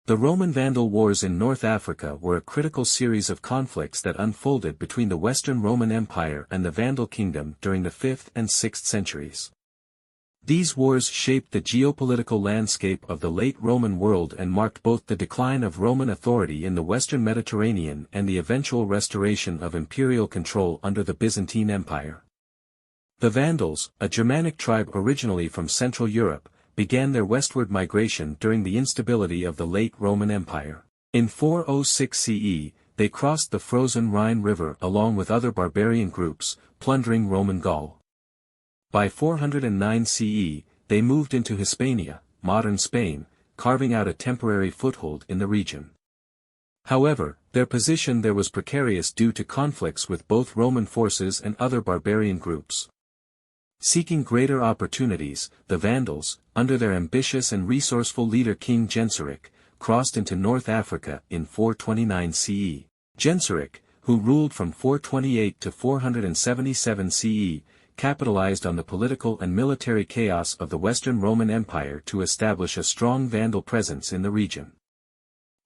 The Roman-Vandal Wars in North Africa were a critical series of conflicts that unfolded between the Western Roman Empire and the Vandal Kingdom during the 5th and 6th centuries. These wars shaped the geopolitical landscape of the late Roman world and marked both the decline of Roman authority in the Western Mediterranean and the eventual restoration of imperial control under the Byzantine Empire. The Vandals, a Germanic tribe originally from Central Europe, began their westward migration during the instability of the late Roman Empire. In 406 CE, they crossed the frozen Rhine River along with other barbarian groups, plundering Roman Gaul. By 409 CE, they moved into Hispania, modern Spain, carving out a temporary foothold in the region. However, their position there was precarious due to conflicts with both Roman forces and other barbarian groups. Seeking greater opportunities, the Vandals, under their ambitious and resourceful leader King Genseric, crossed into North Africa in 429 CE. Genseric, who ruled from 428 to 477 CE, capitalized on the political and military chaos of the Western Roman Empire to establish a strong Vandal presence in the region.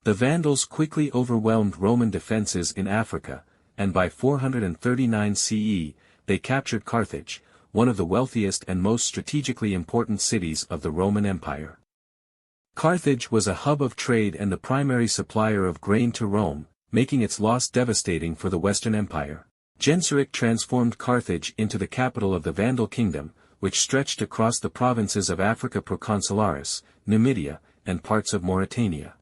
The Vandals quickly overwhelmed Roman defenses in Africa, and by 439 CE, they captured Carthage, one of the wealthiest and most strategically important cities of the Roman Empire. Carthage was a hub of trade and the primary supplier of grain to Rome, making its loss devastating for the Western Empire. Genseric transformed Carthage into the capital of the Vandal Kingdom, which stretched across the provinces of Africa Proconsularis, Numidia, and parts of Mauritania.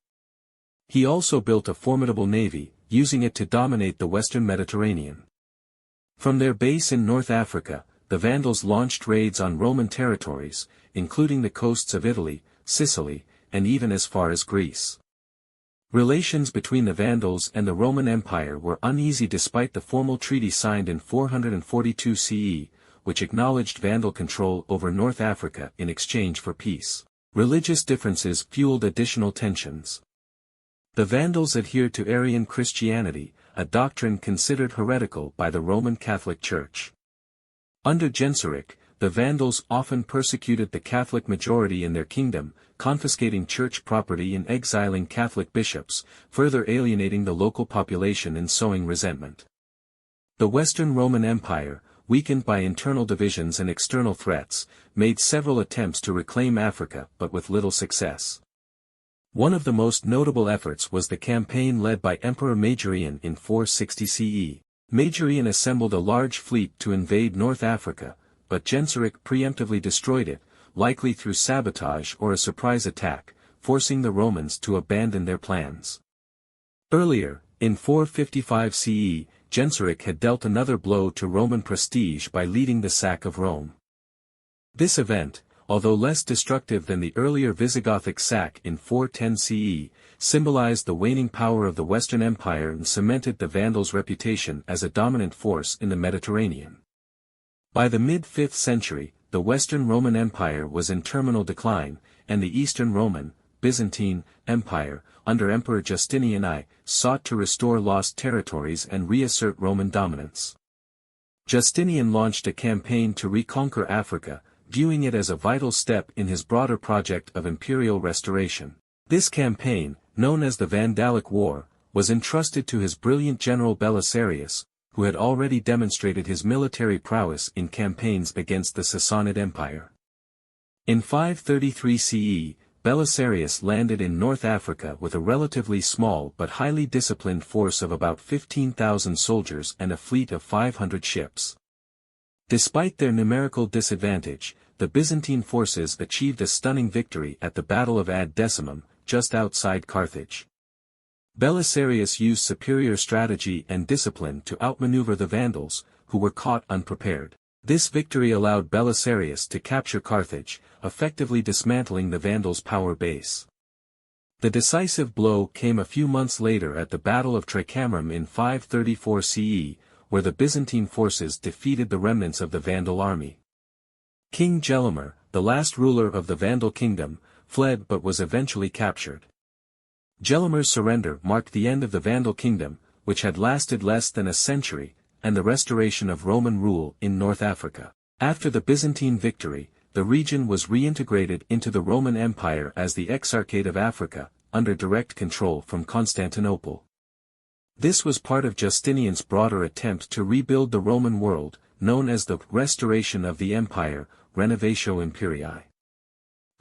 He also built a formidable navy, using it to dominate the Western Mediterranean. From their base in North Africa, the Vandals launched raids on Roman territories, including the coasts of Italy, Sicily, and even as far as Greece. Relations between the Vandals and the Roman Empire were uneasy despite the formal treaty signed in 442 CE, which acknowledged Vandal control over North Africa in exchange for peace. Religious differences fueled additional tensions. The Vandals adhered to Arian Christianity, a doctrine considered heretical by the Roman Catholic Church. Under Genseric, the Vandals often persecuted the Catholic majority in their kingdom, confiscating church property and exiling Catholic bishops, further alienating the local population and sowing resentment. The Western Roman Empire, weakened by internal divisions and external threats, made several attempts to reclaim Africa but with little success. One of the most notable efforts was the campaign led by Emperor Majorian in 460 CE. Majorian assembled a large fleet to invade North Africa, but Genseric preemptively destroyed it, likely through sabotage or a surprise attack, forcing the Romans to abandon their plans. Earlier, in 455 CE, Genseric had dealt another blow to Roman prestige by leading the sack of Rome. This event, although less destructive than the earlier Visigothic sack in 410 CE, symbolized the waning power of the Western Empire and cemented the Vandals' reputation as a dominant force in the Mediterranean. By the mid-5th century, the Western Roman Empire was in terminal decline, and the Eastern Roman, Byzantine, Empire, under Emperor Justinian I, sought to restore lost territories and reassert Roman dominance. Justinian launched a campaign to reconquer Africa, viewing it as a vital step in his broader project of imperial restoration. This campaign, known as the Vandalic War, was entrusted to his brilliant general Belisarius, who had already demonstrated his military prowess in campaigns against the Sassanid Empire. In 533 CE, Belisarius landed in North Africa with a relatively small but highly disciplined force of about 15,000 soldiers and a fleet of 500 ships. Despite their numerical disadvantage, the Byzantine forces achieved a stunning victory at the Battle of Ad Decimum, just outside Carthage. Belisarius used superior strategy and discipline to outmaneuver the Vandals, who were caught unprepared. This victory allowed Belisarius to capture Carthage, effectively dismantling the Vandals' power base. The decisive blow came a few months later at the Battle of Tricamarum in 534 CE, where the Byzantine forces defeated the remnants of the Vandal army. King Gelimer, the last ruler of the Vandal kingdom, fled but was eventually captured. Gelimer's surrender marked the end of the Vandal kingdom, which had lasted less than a century, and the restoration of Roman rule in North Africa. After the Byzantine victory, the region was reintegrated into the Roman Empire as the Exarchate of Africa, under direct control from Constantinople. This was part of Justinian's broader attempt to rebuild the Roman world, known as the Restoration of the Empire, Renovatio Imperii.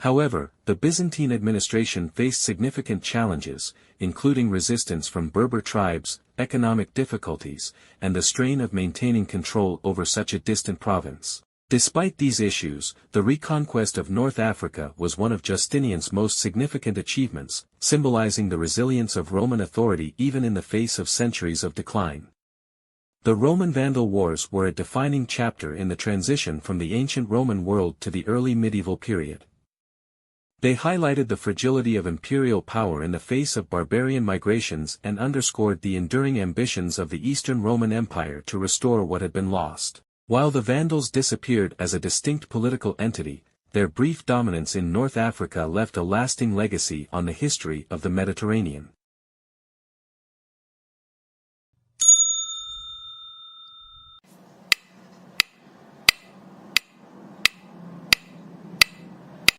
However, the Byzantine administration faced significant challenges, including resistance from Berber tribes, economic difficulties, and the strain of maintaining control over such a distant province. Despite these issues, the reconquest of North Africa was one of Justinian's most significant achievements, symbolizing the resilience of Roman authority even in the face of centuries of decline. The Roman-Vandal Wars were a defining chapter in the transition from the ancient Roman world to the early medieval period. They highlighted the fragility of imperial power in the face of barbarian migrations and underscored the enduring ambitions of the Eastern Roman Empire to restore what had been lost. While the Vandals disappeared as a distinct political entity, their brief dominance in North Africa left a lasting legacy on the history of the Mediterranean.